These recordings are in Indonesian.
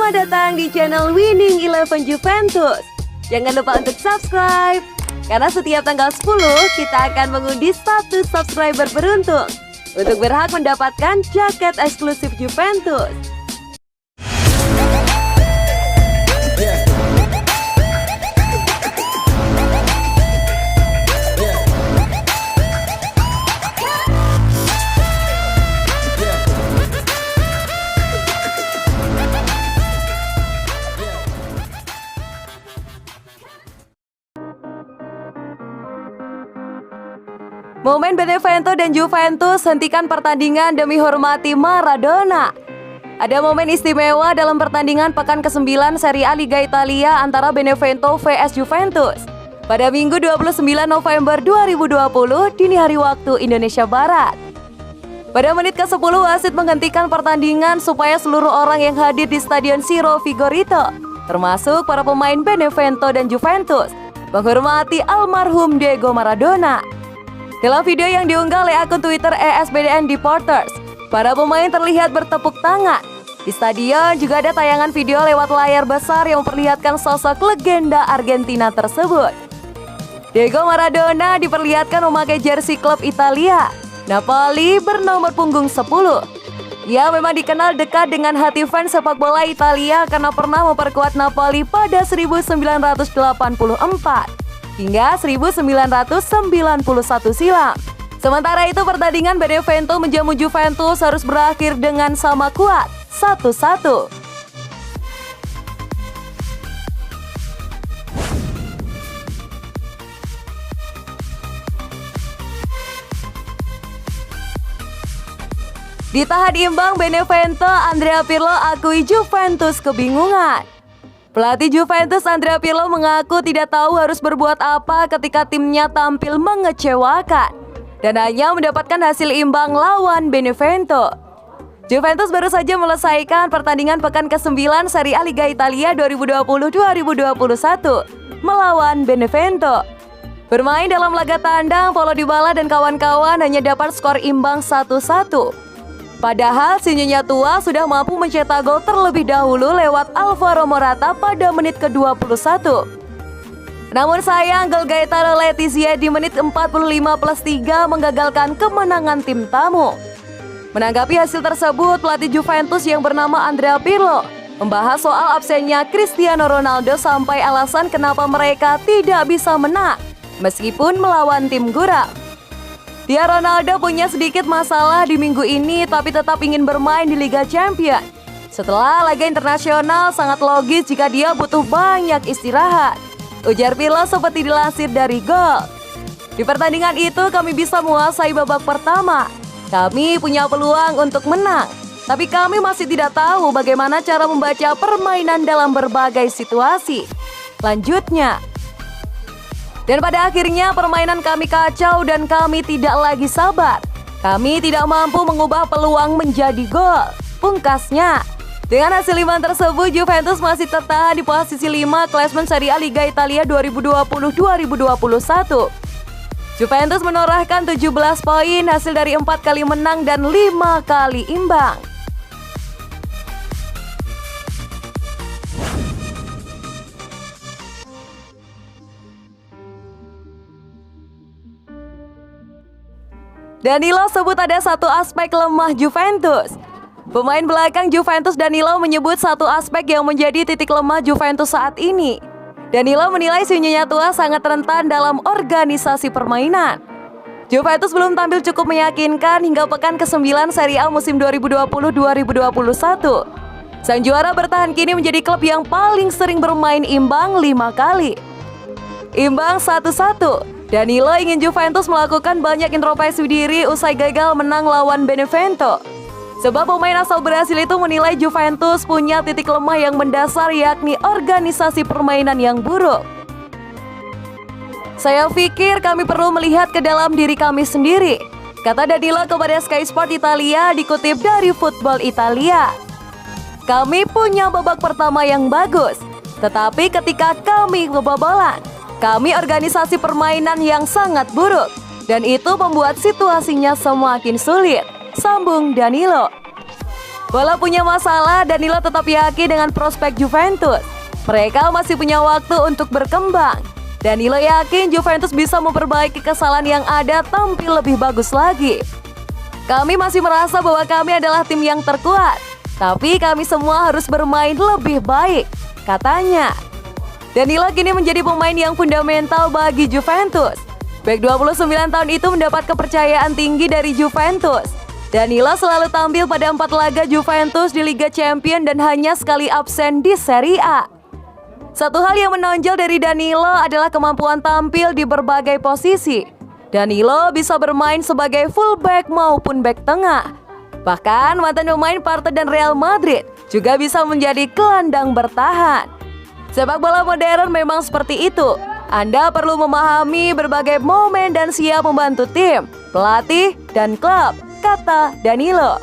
Selamat datang di channel Winning Eleven Juventus. Jangan lupa untuk subscribe, karena setiap tanggal 10 kita akan mengundi 1 subscriber beruntung untuk berhak mendapatkan jaket eksklusif Juventus. Momen Benevento dan Juventus hentikan pertandingan demi hormati Maradona. Ada momen istimewa dalam pertandingan pekan ke-9 Serie A Liga Italia antara Benevento vs Juventus pada Minggu 29 November 2020 dini hari waktu Indonesia Barat. Pada menit ke-10 wasit menghentikan pertandingan supaya seluruh orang yang hadir di Stadion Ciro Vigorito, termasuk para pemain Benevento dan Juventus, menghormati almarhum Diego Maradona. Dalam video yang diunggah oleh akun Twitter ESPN Deporters, para pemain terlihat bertepuk tangan. Di stadion juga ada tayangan video lewat layar besar yang memperlihatkan sosok legenda Argentina tersebut. Diego Maradona diperlihatkan memakai jersey klub Italia, Napoli bernomor punggung 10. Ia memang dikenal dekat dengan hati fans sepak bola Italia karena pernah memperkuat Napoli pada 1984 hingga 1991 silam. Sementara itu pertandingan Benevento menjamu Juventus harus berakhir dengan sama kuat 1-1. Ditahan imbang Benevento, Andrea Pirlo akui Juventus kebingungan. Pelatih Juventus Andrea Pirlo mengaku tidak tahu harus berbuat apa ketika timnya tampil mengecewakan dan hanya mendapatkan hasil imbang lawan Benevento. Juventus baru saja melesaikan pertandingan pekan ke-9 Serie A Liga Italia 2020-2021 melawan Benevento. Bermain dalam laga tandang, Paulo Dybala dan kawan-kawan hanya dapat skor imbang 1-1. Padahal si nyonya tua sudah mampu mencetak gol terlebih dahulu lewat Alvaro Morata pada menit ke-21. Namun sayang gol Gaetano Letizia di menit 45+3 menggagalkan kemenangan tim tamu. Menanggapi hasil tersebut, pelatih Juventus yang bernama Andrea Pirlo membahas soal absennya Cristiano Ronaldo sampai alasan kenapa mereka tidak bisa menang meskipun melawan tim gurap. Dia Ronaldo punya sedikit masalah di minggu ini tapi tetap ingin bermain di Liga Champions. Setelah laga internasional sangat logis jika dia butuh banyak istirahat, ujar Pirlo seperti dilansir dari Gol. Di pertandingan itu kami bisa menguasai babak pertama. Kami punya peluang untuk menang, tapi kami masih tidak tahu bagaimana cara membaca permainan dalam berbagai situasi. Lanjutnya, dan pada akhirnya permainan kami kacau dan kami tidak lagi sabar. Kami tidak mampu mengubah peluang menjadi gol, pungkasnya. Dengan hasil imbang tersebut, Juventus masih tertahan di posisi 5 klasemen Serie A Liga Italia 2020-2021. Juventus menorehkan 17 poin hasil dari 4 kali menang dan 5 kali imbang. Danilo sebut ada satu aspek lemah Juventus. Pemain belakang Juventus Danilo menyebut satu aspek yang menjadi titik lemah Juventus saat ini. Danilo menilai si nyonya tua sangat rentan dalam organisasi permainan. Juventus belum tampil cukup meyakinkan hingga pekan ke-9 Serie A musim 2020-2021. Sang juara bertahan kini menjadi klub yang paling sering bermain imbang 5 kali. Imbang 1-1. Danilo ingin Juventus melakukan banyak introspeksi diri usai gagal menang lawan Benevento. Sebab pemain asal Brasil itu menilai Juventus punya titik lemah yang mendasar, yakni organisasi permainan yang buruk. Saya pikir kami perlu melihat ke dalam diri kami sendiri, kata Danilo kepada Sky Sport Italia dikutip dari Football Italia. Kami punya babak pertama yang bagus, tetapi ketika kami kebobolan, kami organisasi permainan yang sangat buruk dan itu membuat situasinya semakin sulit, sambung Danilo. Walau punya masalah, Danilo tetap yakin dengan prospek Juventus. Mereka masih punya waktu untuk berkembang. Danilo yakin Juventus bisa memperbaiki kesalahan yang ada, tampil lebih bagus lagi. Kami masih merasa bahwa kami adalah tim yang terkuat, tapi kami semua harus bermain lebih baik, katanya. Danilo kini menjadi pemain yang fundamental bagi Juventus. Bek 29 tahun itu mendapat kepercayaan tinggi dari Juventus. Danilo selalu tampil pada 4 laga Juventus di Liga Champions dan hanya sekali absen di Serie A. Satu hal yang menonjol dari Danilo adalah kemampuan tampil di berbagai posisi. Danilo bisa bermain sebagai fullback maupun bek tengah. Bahkan mantan pemain Barca dan Real Madrid juga bisa menjadi gelandang bertahan. Sepak bola modern memang seperti itu. Anda perlu memahami berbagai momen dan siap membantu tim, pelatih, dan klub, kata Danilo.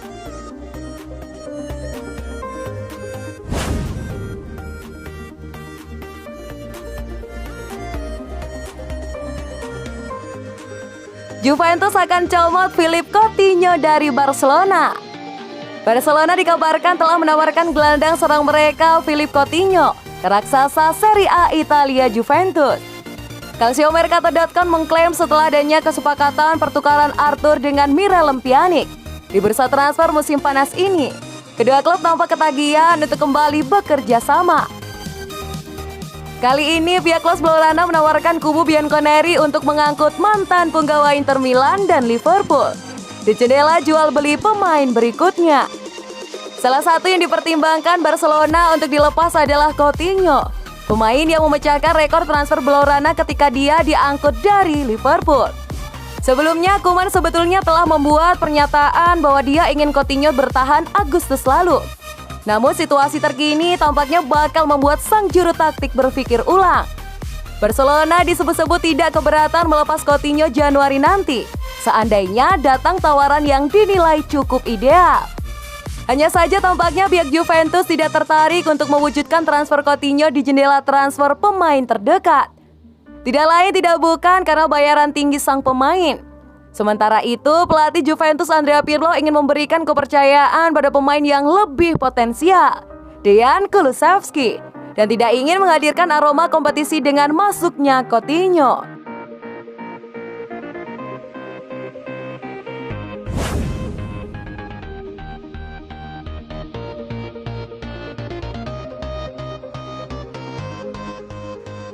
Juventus akan comot Philippe Coutinho dari Barcelona. Barcelona dikabarkan telah menawarkan gelandang serang mereka Philippe Coutinho ke raksasa Serie A Italia Juventus. Calciomercato.com mengklaim setelah adanya kesepakatan pertukaran Arthur dengan Miralem Pjanic di bursa transfer musim panas ini, kedua klub tampak ketagihan untuk kembali bekerja sama. Kali ini pihak Los Blaugrana menawarkan kubu Bianconeri untuk mengangkut mantan penggawa Inter Milan dan Liverpool di jendela jual beli pemain berikutnya. Salah satu yang dipertimbangkan Barcelona untuk dilepas adalah Coutinho, pemain yang memecahkan rekor transfer Blaugrana ketika dia diangkut dari Liverpool. Sebelumnya, Koeman sebetulnya telah membuat pernyataan bahwa dia ingin Coutinho bertahan Agustus lalu. Namun situasi terkini tampaknya bakal membuat sang juru taktik berpikir ulang. Barcelona disebut-sebut tidak keberatan melepas Coutinho Januari nanti, seandainya datang tawaran yang dinilai cukup ideal. Hanya saja tampaknya pihak Juventus tidak tertarik untuk mewujudkan transfer Coutinho di jendela transfer pemain terdekat. Tidak lain tidak bukan karena bayaran tinggi sang pemain. Sementara itu, pelatih Juventus Andrea Pirlo ingin memberikan kepercayaan pada pemain yang lebih potensial, Dejan Kulusevski, dan tidak ingin menghadirkan aroma kompetisi dengan masuknya Coutinho.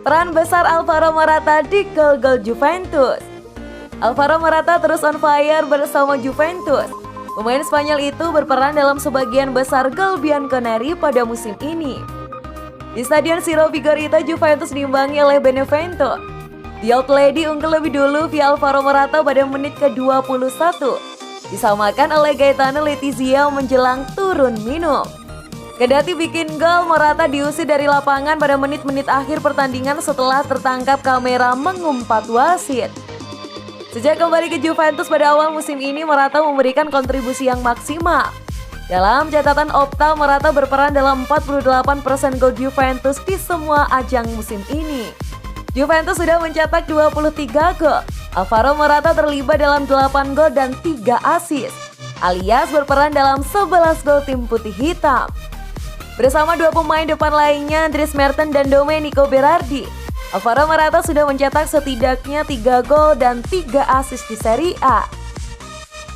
Peran besar Alvaro Morata di gol-gol Juventus. Alvaro Morata terus on fire bersama Juventus. Pemain Spanyol itu berperan dalam sebagian besar gol Bianconeri pada musim ini. Di Stadion Ciro Vigorita, Juventus diimbangi oleh Benevento. The Old Lady unggul lebih dulu via Alvaro Morata pada menit ke-21. Disamakan oleh Gaetano Letizia menjelang turun minum. Kendati bikin gol, Morata diusir dari lapangan pada menit-menit akhir pertandingan setelah tertangkap kamera mengumpat wasit. Sejak kembali ke Juventus pada awal musim ini, Morata memberikan kontribusi yang maksimal. Dalam catatan Opta, Morata berperan dalam 48% gol Juventus di semua ajang musim ini. Juventus sudah mencetak 23 gol. Alvaro Morata terlibat dalam 8 gol dan 3 assist, alias berperan dalam 11 gol tim putih hitam. Bersama dua pemain depan lainnya, Dries Mertens dan Domenico Berardi, Alvaro Morata sudah mencetak setidaknya 3 gol dan 3 assist di Serie A.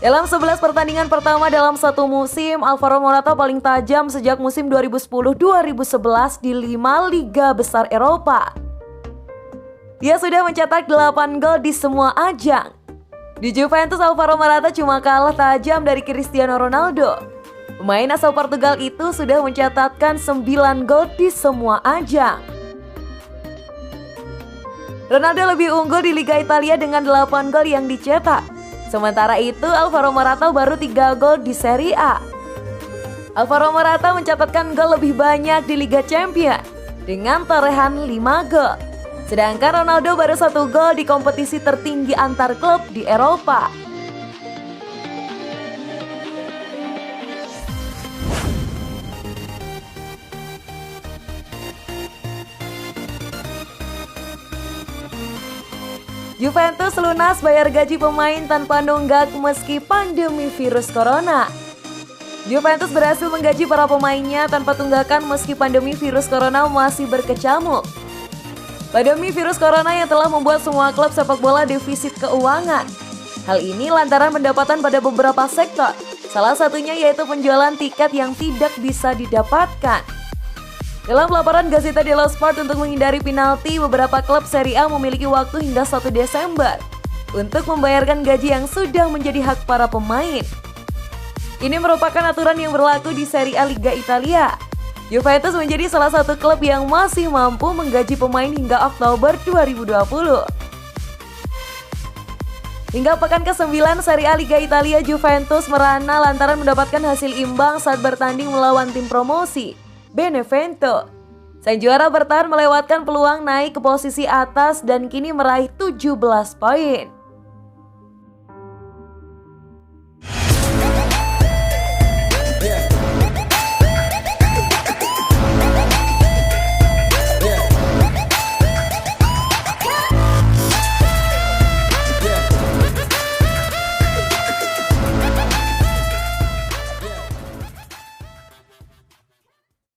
Dalam 11 pertandingan pertama dalam satu musim, Alvaro Morata paling tajam sejak musim 2010-2011 di 5 liga besar Eropa. Dia sudah mencetak 8 gol di semua ajang. Di Juventus, Alvaro Morata cuma kalah tajam dari Cristiano Ronaldo. Pemain asal Portugal itu sudah mencatatkan 9 gol di semua ajang. Ronaldo lebih unggul di Liga Italia dengan 8 gol yang dicetak. Sementara itu, Alvaro Morata baru 3 gol di Serie A. Alvaro Morata mencatatkan gol lebih banyak di Liga Champions dengan torehan 5 gol. Sedangkan Ronaldo baru 1 gol di kompetisi tertinggi antar klub di Eropa. Juventus lunas bayar gaji pemain tanpa nunggak meski pandemi virus corona. Juventus berhasil menggaji para pemainnya tanpa tunggakan meski pandemi virus corona masih berkecamuk. Pandemi virus corona yang telah membuat semua klub sepak bola defisit keuangan. Hal ini lantaran pendapatan pada beberapa sektor, salah satunya yaitu penjualan tiket yang tidak bisa didapatkan. Dalam laporan Gazzetta dello Sport untuk menghindari penalti, beberapa klub Serie A memiliki waktu hingga 1 Desember untuk membayarkan gaji yang sudah menjadi hak para pemain. Ini merupakan aturan yang berlaku di Serie A Liga Italia. Juventus menjadi salah satu klub yang masih mampu menggaji pemain hingga Oktober 2020. Hingga pekan ke-9 Serie A Liga Italia, Juventus merana lantaran mendapatkan hasil imbang saat bertanding melawan tim promosi, Benevento. Sang juara bertahan melewatkan peluang naik ke posisi atas dan kini meraih 17 poin.